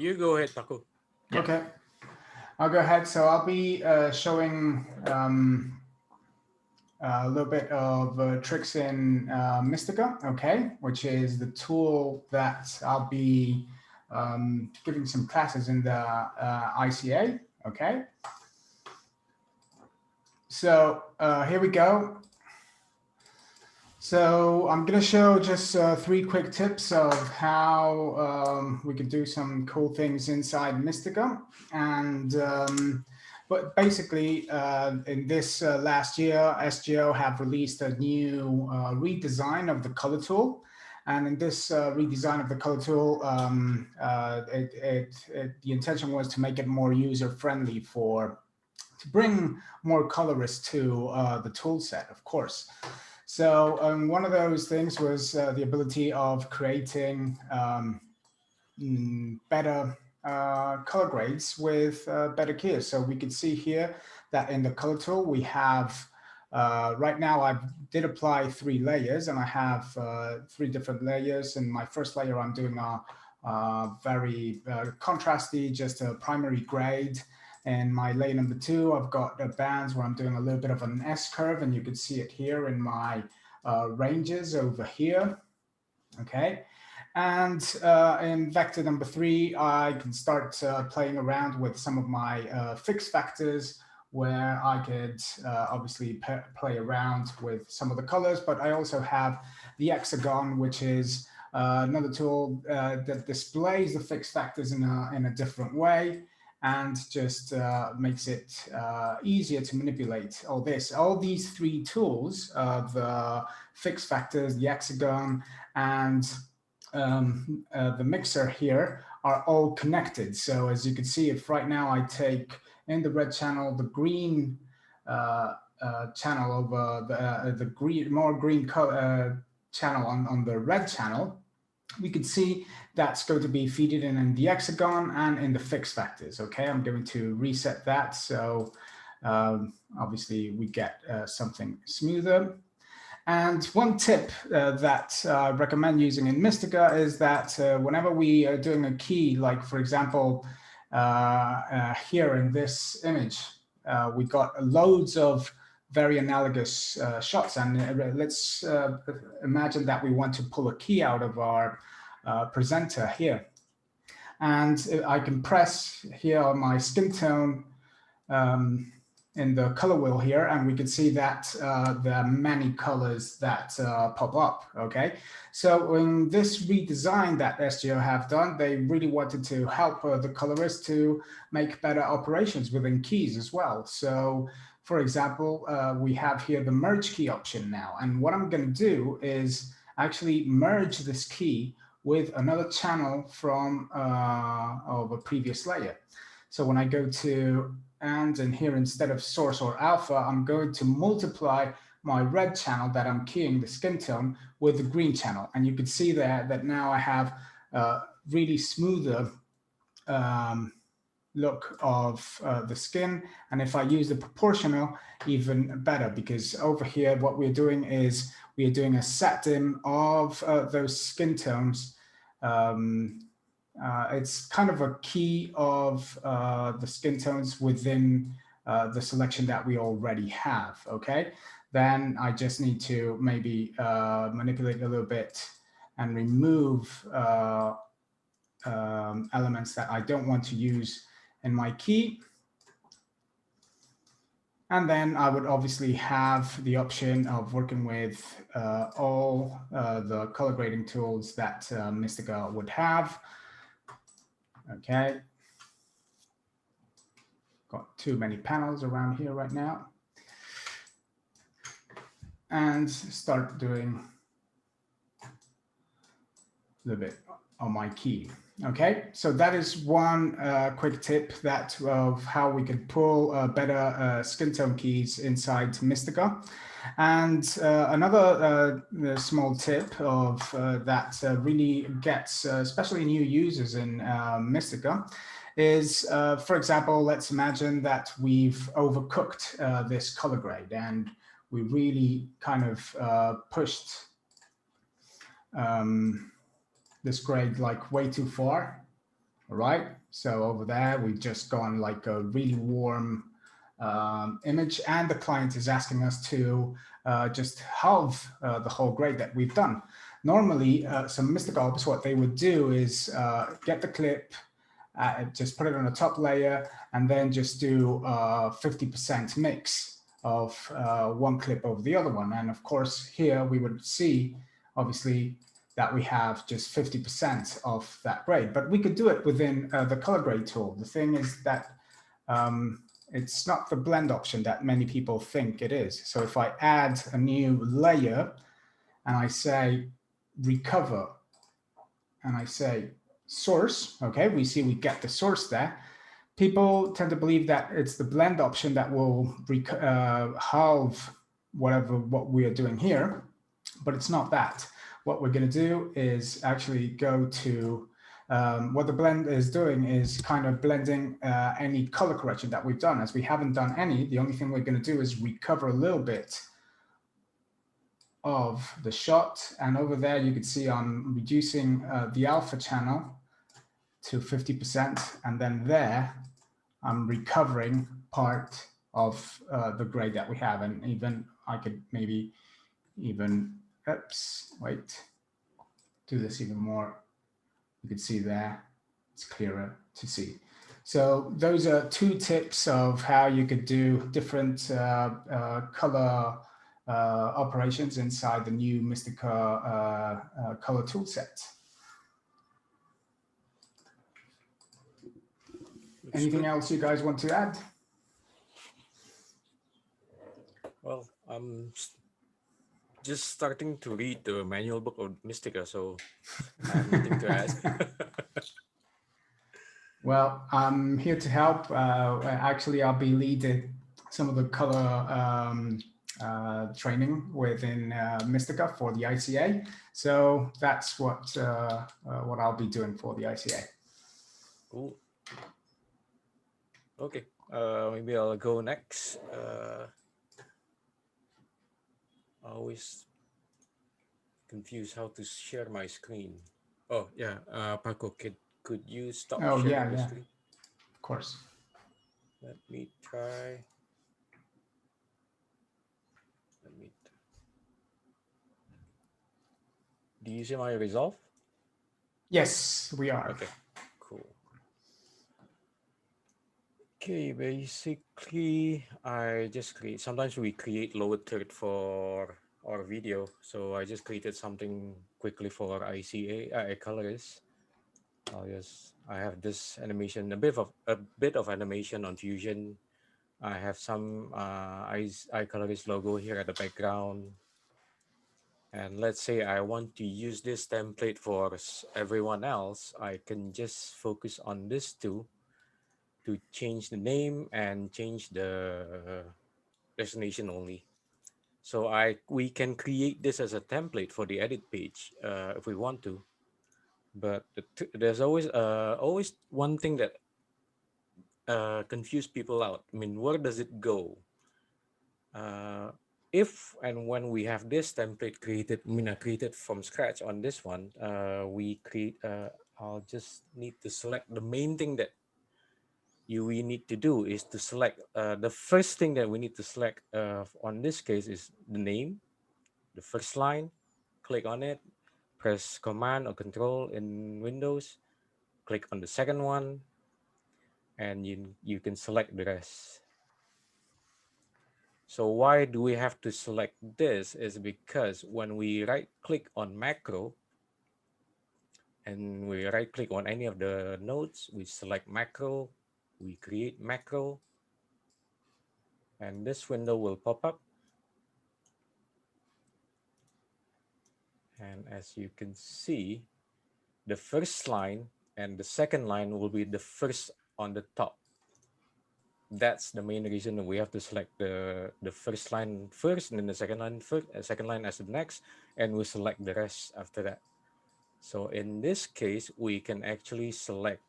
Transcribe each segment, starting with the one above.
You go ahead, Paco. Yeah. Okay, I'll go ahead. So I'll be showing a little bit of tricks in Mistika, okay, which is the tool that I'll be giving some classes in the ICA, okay. So here we go. So I'm going to show just 3 quick tips of how we could do some cool things inside Mistika. And but basically, in this last year, SGO have released a new redesign of the color tool. And in this redesign of the color tool, the intention was to make it more user-friendly to bring more colorists to the tool set, of course. So one of those things was the ability of creating better color grades with better keys. So we could see here that in the color tool, we have, right now I did apply 3 layers, and I have 3 different layers. In my first layer, I'm doing a very contrasty, just a primary grade. And my layer number 2, I've got bands where I'm doing a little bit of an S curve, and you can see it here in my ranges over here, okay? And in vector number 3, I can start playing around with some of my fixed factors, where I could obviously play around with some of the colors, but I also have the hexagon, which is another tool that displays the fixed factors in a different way, and just makes it easier to manipulate all these 3 tools, the fixed factors, the hexagon, and the mixer here, are all connected. So as you can see, if right now I take in the red channel the green channel over the more green color channel on the red channel, we could see that's going to be fed in the hexagon and in the fixed factors. Okay, I'm going to reset that, so obviously we get something smoother. And one tip that I recommend using in Mistika is that whenever we are doing a key, like for example, here in this image, we got loads of very analogous shots. And let's imagine that we want to pull a key out of our presenter here. And I can press here on my skin tone in the color wheel here, and we can see that there are many colors that pop up, okay? So in this redesign that SGO have done, they really wanted to help the colorists to make better operations within keys as well. So for example, we have here the merge key option now. And what I'm going to do is actually merge this key with another channel from of a previous layer. So when I go to and here, instead of source or alpha, I'm going to multiply my red channel that I'm keying the skin tone with the green channel. And you can see there that now I have a really smoother look of the skin. And if I use the proportional, even better, because over here, what we're doing is we are doing a set dim of those skin tones. It's kind of a key of the skin tones within the selection that we already have, okay? Then I just need to maybe manipulate a little bit and remove elements that I don't want to use in my key. And then I would obviously have the option of working with all the color grading tools that Mistika would have. Okay. Got too many panels around here right now. And start doing a little bit on my key. Okay, so that is one quick tip that of how we can pull better skin tone keys inside Mistika. And another small tip of that really gets especially new users in Mistika is, for example, let's imagine that we've overcooked this color grade and we really kind of pushed this grade like way too far, All right, so over there, we've just gone like a really warm image, and the client is asking us to just halve the whole grade that we've done. Normally, some Mistika ops, what they would do is get the clip, just put it on the top layer, and then just do 50% mix of one clip over the other one. And of course, here we would see, obviously, that we have just 50% of that grade, but we could do it within the color grade tool. The thing is that it's not the blend option that many people think it is. So if I add a new layer and I say recover and I say source, okay, we see we get the source there. People tend to believe that it's the blend option that will halve what we are doing here, but it's not that. What we're going to do is actually go to what the blend is doing is kind of blending any color correction that we've done. As we haven't done any, the only thing we're going to do is recover a little bit of the shot. And over there, you can see I'm reducing the alpha channel to 50%. And then there, I'm recovering part of the grade that we have. And even I could maybe even, oops, wait, do this even more. You can see there, it's clearer to see. So those are two tips of how you could do different color operations inside the new Mistika color toolset. Anything else you guys want to add? Well, I'm just starting to read the manual book of Mistika, so I have nothing to add. Well, I'm here to help. Actually, I'll be leading some of the color training within Mistika for the ICA. So that's what I'll be doing for the ICA. Cool. Okay, maybe I'll go next. Always confused how to share my screen. Oh yeah, Paco, could you stop sharing the screen? Of course. Let me try. Do you see my resolve? Yes, we are. Okay, cool. Okay, basically, I just create. Sometimes we create lower third for our video, so I just created something quickly for ICA, iColorist. I have this animation, a bit of animation on Fusion. I have some iColorist logo here at the background. And let's say I want to use this template for everyone else, I can just focus on this two to change the name and change the destination only. So we can create this as a template for the edit page if we want to. But there's always one thing that confuse people out. I mean, where does it go? If and when we have this template created from scratch on this one, I'll just need to select the main thing that we need to do is to select the first thing that we need to select on this case is the name, the first line, click on it, press Command or Control in Windows, click on the second one, and you can select the rest. So why do we have to select this is because when we right click on macro and we right click on any of the nodes, we select macro, we create macro, and this window will pop up. And as you can see, the first line and the second line will be the first on the top. That's the main reason we have to select the first line first and then the second line first, second line as the next, and we select the rest after that. So in this case, we can actually select.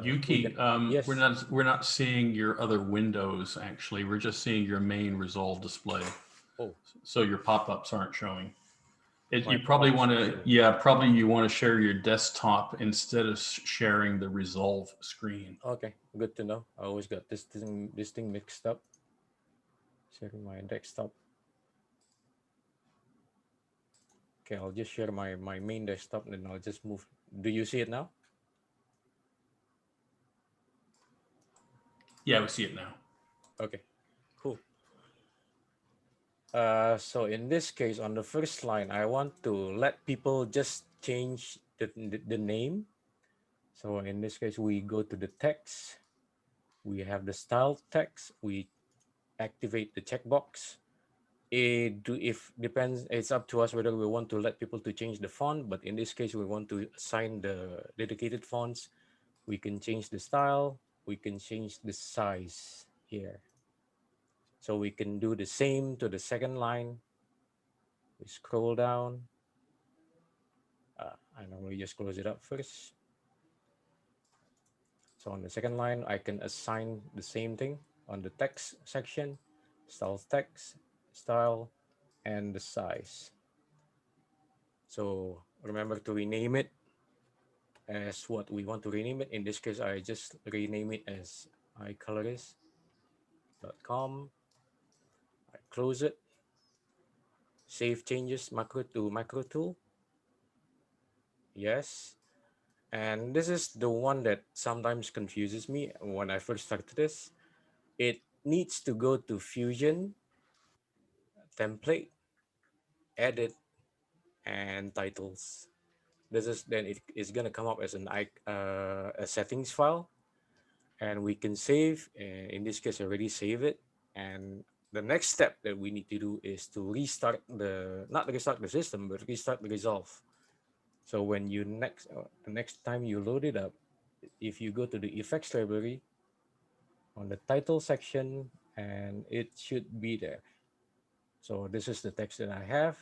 Yuki, yes. we're not seeing your other windows. Actually, we're just seeing your main resolve display. Oh, so your pop-ups aren't showing. You probably want to, yeah, probably you want to share your desktop instead of sharing the Resolve screen. Okay, good to know. I always got this thing mixed up. Sharing my desktop. Okay, I'll just share my main desktop and then I'll just move. Do you see it now? Yeah, we see it now. Okay, cool. So in this case, on the first line, I want to let people just change the name. So in this case, we go to the text. We have the style text. We activate the checkbox. If depends, it's up to us whether we want to let people to change the font. But in this case, we want to assign the dedicated fonts. We can change the style. We can change the size here. So we can do the same to the second line. We scroll down. I normally just close it up first. So on the second line, I can assign the same thing on the text section, style text, style, and the size. So remember to rename it as what we want to rename it. In this case, I just rename it as iColorist.com. I close it. Save changes macro to macro tool. Yes. And this is the one that sometimes confuses me when I first started this. It needs to go to Fusion, template, edit, and titles. This is then it is gonna come up as a settings file, and we can save. And in this case, I already save it. And the next step that we need to do is to restart not restart the system, but restart the Resolve. So when you the next time you load it up, if you go to the effects library on the title section, and it should be there. So this is the text that I have.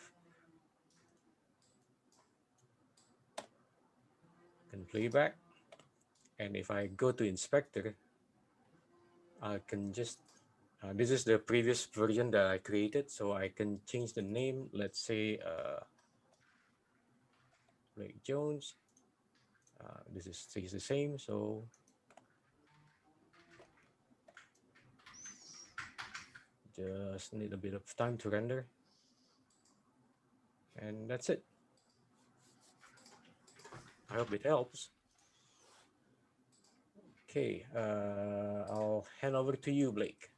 Can play back. And if I go to inspector, I can just, this is the previous version that I created. So I can change the name. Let's say Blake Jones. This stays the same. So just need a bit of time to render. And that's it. I hope it helps. Okay, I'll hand over to you, Blake.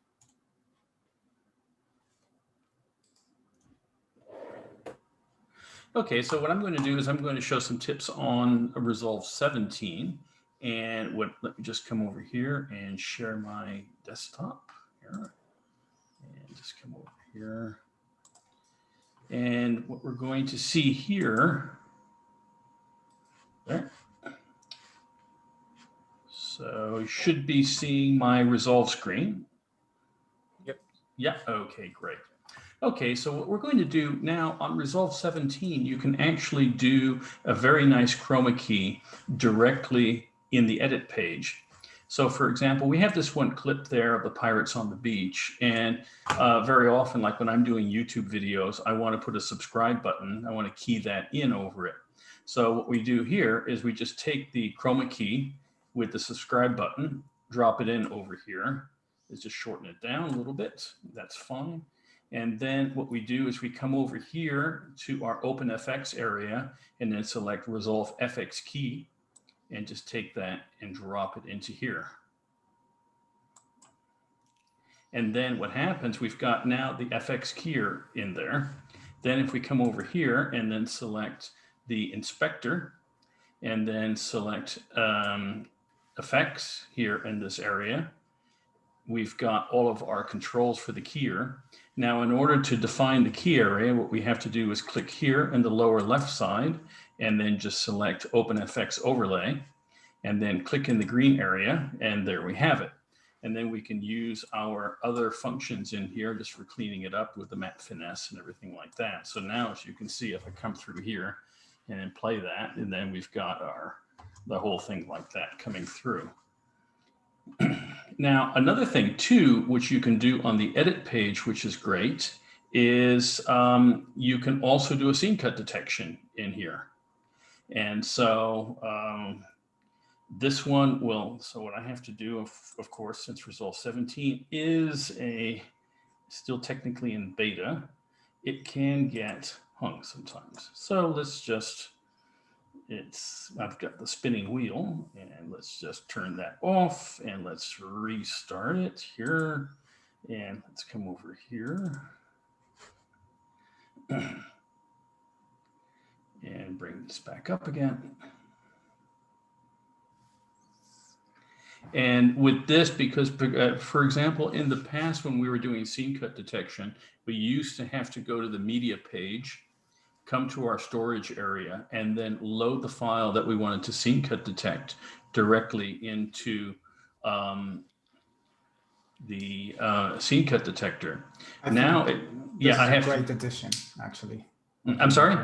Okay, so what I'm going to do is I'm going to show some tips on Resolve 17. And let me just come over here and share my desktop here. And just come over here. And what we're going to see here, there. So you should be seeing my Resolve screen. Yep. Yeah, okay, great. Okay, so what we're going to do now on Resolve 17, you can actually do a very nice chroma key directly in the edit page. So for example, we have this one clip there of the pirates on the beach. And very often, like when I'm doing YouTube videos, I want to put a subscribe button. I want to key that in over it. So what we do here is we just take the chroma key with the subscribe button, drop it in over here. Let's just shorten it down a little bit. That's fine. And then what we do is we come over here to our OpenFX area and then select Resolve FX key and just take that and drop it into here. And then what happens, we've got now the FX key in there. Then if we come over here and then select the inspector and then select effects here in this area, we've got all of our controls for the keyer. Now, in order to define the key area, what we have to do is click here in the lower left side and then just select OpenFX Overlay and then click in the green area, and there we have it. And then we can use our other functions in here just for cleaning it up with the map finesse and everything like that. So now, as you can see, if I come through here and then play that, and then we've got the whole thing like that coming through. Now, another thing too, which you can do on the edit page, which is great, is you can also do a scene cut detection in here. And so this one will, so what I have to do, of course, since Resolve 17 is still technically in beta, it can get hung sometimes. So let's just, I've got the spinning wheel, and let's just turn that off, and let's restart it here. And let's come over here and bring this back up again. And with this, because for example, in the past when we were doing scene cut detection, we used to have to go to the media page, come to our storage area, and then load the file that we wanted to scene cut detect directly into the scene cut detector. I have a great addition, actually. I'm sorry?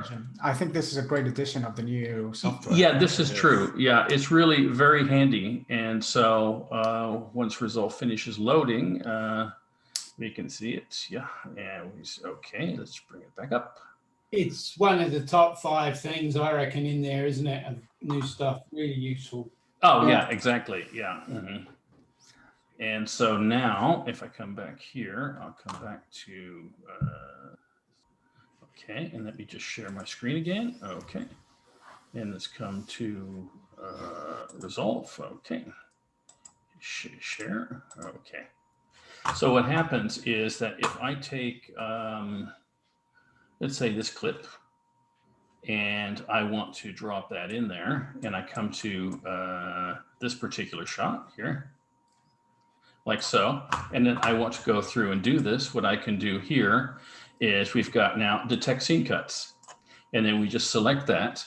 I think this is a great addition of the new software. Yeah, this is true. Yeah, it's really very handy. And so once Resolve finishes loading, we can see it. Yeah, and okay, let's bring it back up. It's one of the top 5 things, I reckon, in there, isn't it? Of new stuff, really useful. Oh, yeah, exactly. Yeah. Mm-hmm. And so now, if I come back here, I'll come back to, okay, and let me just share my screen again. Okay. And let's come to Resolve. Okay. Share. Okay. So what happens is that if I take, let's say this clip, and I want to drop that in there, and I come to this particular shot here, like so, and then I want to go through and do this, what I can do here is we've got now detect scene cuts, and then we just select that,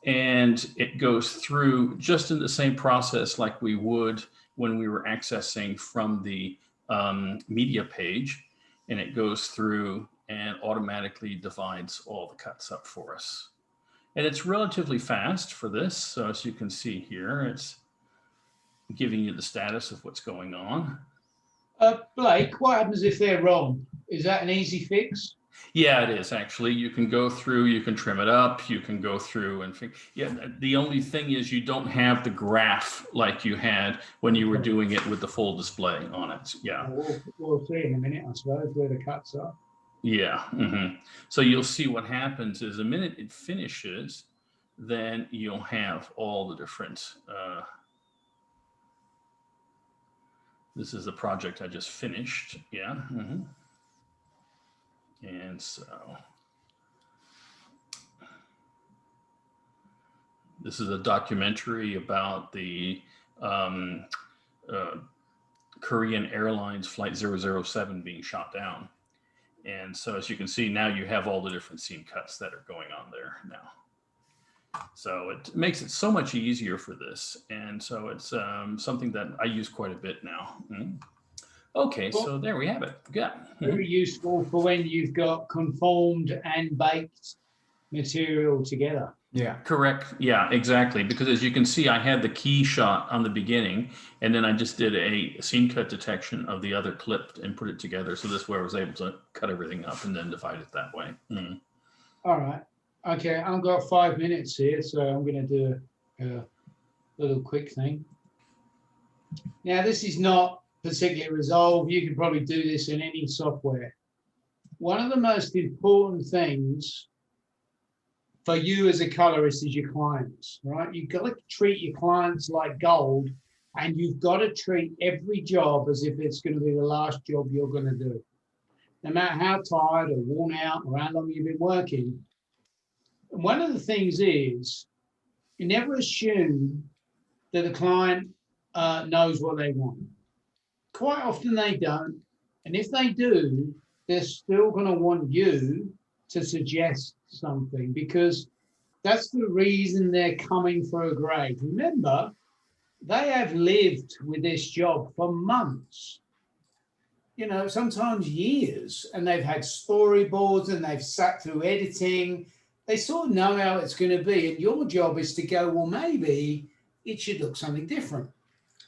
and it goes through just in the same process like we would when we were accessing from the media page, and it goes through and automatically divides all the cuts up for us. And it's relatively fast for this. So as you can see here, it's giving you the status of what's going on. Blake, what happens if they're wrong? Is that an easy fix? Yeah, it is actually. You can go through, you can trim it up, you can go through and yeah. The only thing is you don't have the graph like you had when you were doing it with the full display on it. Yeah. We'll see in a minute, I suppose, where the cuts are. Yeah. Mm-hmm. So you'll see what happens is the minute it finishes, then you'll have all the different. This is the project I just finished. Yeah. Mm-hmm. And so this is a documentary about the Korean Airlines Flight 007 being shot down. And so as you can see, now you have all the different scene cuts that are going on there now. So it makes it so much easier for this. And so it's something that I use quite a bit now. Mm-hmm. Okay, so there we have it. Yeah. Very useful for when you've got conformed and baked material together. Yeah. Correct. Yeah, exactly. Because as you can see, I had the key shot on the beginning, and then I just did a scene cut detection of the other clip and put it together. So this way I was able to cut everything up and then divide it that way. Mm-hmm. All right. Okay, I've got 5 minutes here, so I'm going to do a little quick thing. Now, this is not particularly Resolve. You can probably do this in any software. One of the most important things for you as a colorist is your clients, right? You've got to treat your clients like gold, and you've got to treat every job as if it's going to be the last job you're going to do. No matter how tired or worn out or how long you've been working. And one of the things is you never assume that the client knows what they want. Quite often they don't. And if they do, they're still going to want you to suggest something, because that's the reason they're coming for a grade. Remember, they have lived with this job for months, you know, sometimes years, and they've had storyboards and they've sat through editing. They sort of know how it's going to be. And your job is to go, well, maybe it should look something different.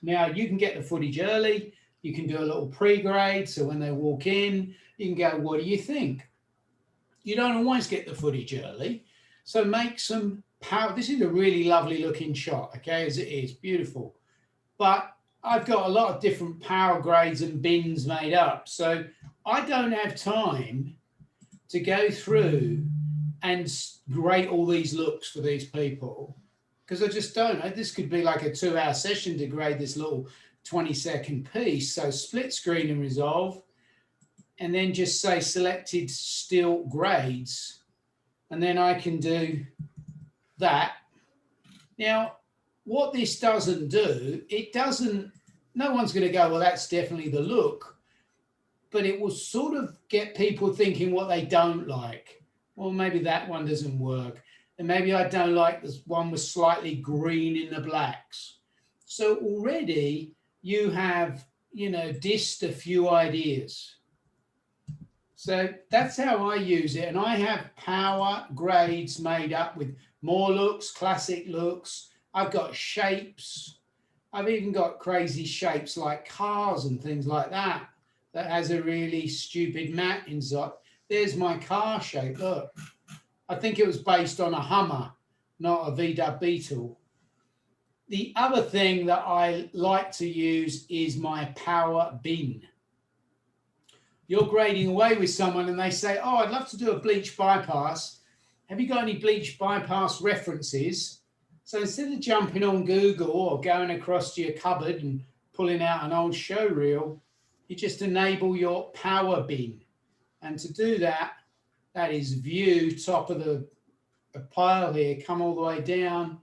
Now, you can get the footage early. You can do a little pre-grade. So when they walk in, you can go, what do you think? you don't always get the footage early. So make some power. This is a really lovely looking shot, okay, as it is, beautiful. But I've got a lot of different power grades and bins made up. So I don't have time to go through and grade all these looks for these people, because I just don't. This could be like a 2-hour session to grade this little 20-second piece. So split screen and resolve, and then just say selected still grades. And then I can do that. Now, what this doesn't do, no one's going to go, well, that's definitely the look, but it will sort of get people thinking what they don't like. Well, maybe that one doesn't work. And maybe I don't like this one with slightly green in the blacks. So already you have, dissed a few ideas. So that's how I use it. And I have power grades made up with more looks, classic looks. I've got shapes. I've even got crazy shapes like cars and things like that has a really stupid mat inside. There's my car shape, look. I think it was based on a Hummer, not a VW Beetle. The other thing that I like to use is my power bin. You're grading away with someone and they say, oh, I'd love to do a bleach bypass. Have you got any bleach bypass references? So instead of jumping on Google or going across to your cupboard and pulling out an old show reel, you just enable your power bin. And to do that, that is view, top of the pile here, come all the way down,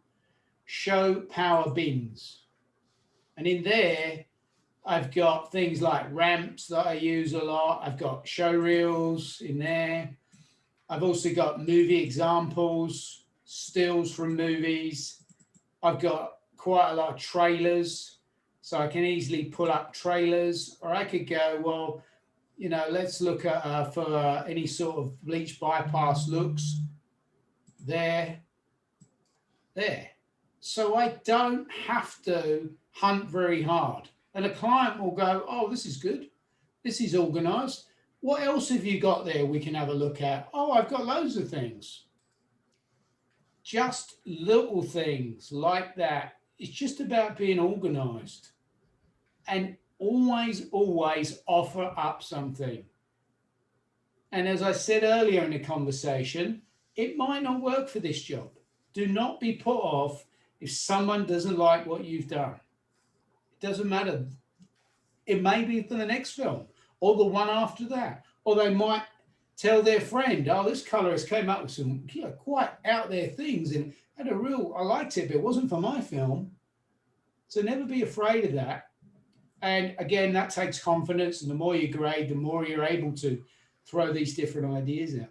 show power bins. And in there, I've got things like ramps that I use a lot. I've got show reels in there. I've also got movie examples, stills from movies. I've got quite a lot of trailers, so I can easily pull up trailers, or I could go, well, let's look at for any sort of bleach bypass looks there. So I don't have to hunt very hard. And a client will go, oh, this is good. This is organized. What else have you got there we can have a look at? Oh, I've got loads of things. Just little things like that. It's just about being organized. And always offer up something. And as I said earlier in the conversation, it might not work for this job. Do not be put off if someone doesn't like what you've done. It doesn't matter. It may be for the next film or the one after that. Or they might tell their friend, oh, this colorist came up with some quite out there things and had I liked it, but it wasn't for my film. So never be afraid of that. And again, that takes confidence. And the more you grade, the more you're able to throw these different ideas out.